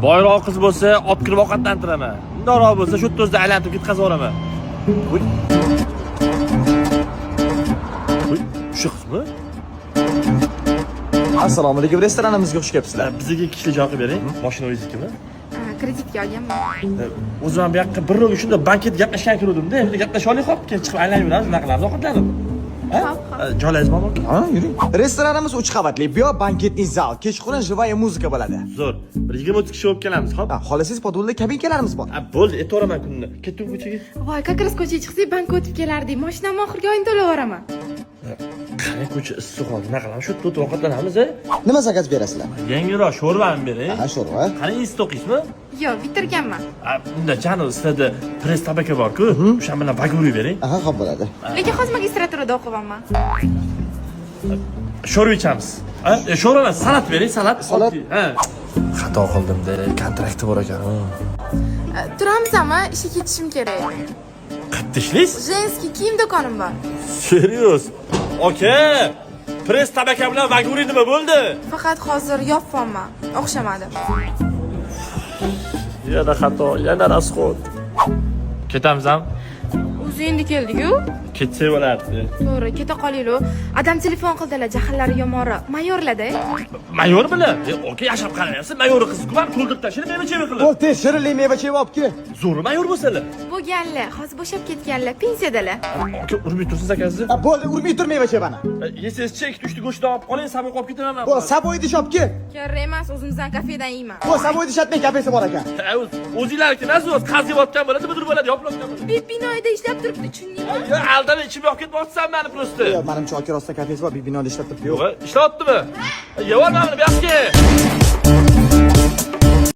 Boyroq qiz bo'lsa, olib kirib ovqatlantiraman. Undoqroq bo'lsa, shu yerda o'zida aylantirib ketkazib yuboraman. Uy. Uy, shu qizmi? Assalomu alaykum, restoranimizga xush kelibsizlar. Bizga kishli joy qilib bering. Mashina o'zingiznikimi? Kreditga olganman. O'zim ham bu yoqqa bir rol shunda bankda gaplashgan kirdim-da. Endi gaplashib olaylik, hop, keyin chiqib aylanib yuramiz, nima qilamiz, ovqatlanib. Joylaringiz bormi? Ha, yuring. Restoranimiz 3 qavatli. Bu yoq banketning zal, kechqurun живая muzika bo'ladi. Zo'r. Bir 20-30 kishi bo'lib kelamiz, xo'p? Ha, xolasiz podvolda kabinkalarimiz bor. Bo'ldi, aytaveraman kunni. Ketdim ko'chaga. Voy, как раз ko'chaga chiqsak, bankka o'tib kelardik. Mashinamni oxirgi oyini to'lab yuboraman. Qani ko'cha issiq hol, nima qilamiz? Shu yerda o'tirib ovqatlanamiz, a? Nima zakaz berasizlar? Yangiroq sho'rvani bering. Ha, sho'rva. Qani issiq o'qiysizmi? Yo'q, bitirganman. Unda chani sizlarda press tabaka bor-ku, o'sha bilan baguri bering. Aha, xo'p bo'ladi. Lekin hozir magistraturada o'qiyapman. Sho'rva ichamiz. Sho'rva emas, salat bering, salat. Salat? Ha. Xato qildim-da, kontrakti bor ekan. Turamizmi? Ishga ketishim kerak. Qayerda ishlaysiz? Женский kiyim do'konim bor. Serios? Aka, press tabaka bilan baguri nima bo'ldi? Faqat hozir yopmayman. O'xshamadi. Yana xato, yana rasxod. Ketamizmi? O'zi endi keldi-ku. Ketsak bo'lardi. To'g'ri, keta qolaylik. Adam telefon qildilar, jahllari yomonroq. Mayorlarda. Mayor bilan? Aka, yashab qarayapsiz, mayor qiz-ku, ham to'ldirib tashlab, meva cheva qilib. Bo'l, tez shirinli meva cheva olib kel. Zo'r mayor bo'lsalar. Bo'lganlar, hozir bo'shab ketganlar, pensiyadalar. Aka, urmay tursiz akazni. Ha, bo'ldi, urmay tur meva chevani. Yesangiz chek, tushni go'shtni olib qoling, sabr qolib ketaman. Bo'l, saboyni shop kel. Kerak emas, o'zimizdan kafedan yeyman. Bo'l, saboyni shatning kafesi bor ekan. O'zinglarniki nazorat qaziyotgan bo'ladi, bidir bo'ladi, yopilgan bo'ladi. Binoyda ishlab turibdi, tushundingmi? Yo, aldamay ichib yo'q ketmoqchisan meni prosta. Yo'q, menimcha Oki rostda kafesi bor, binoda ishlab turibdi. Yo'q, ishlayaptimi? Yevormamni bu yoqqa.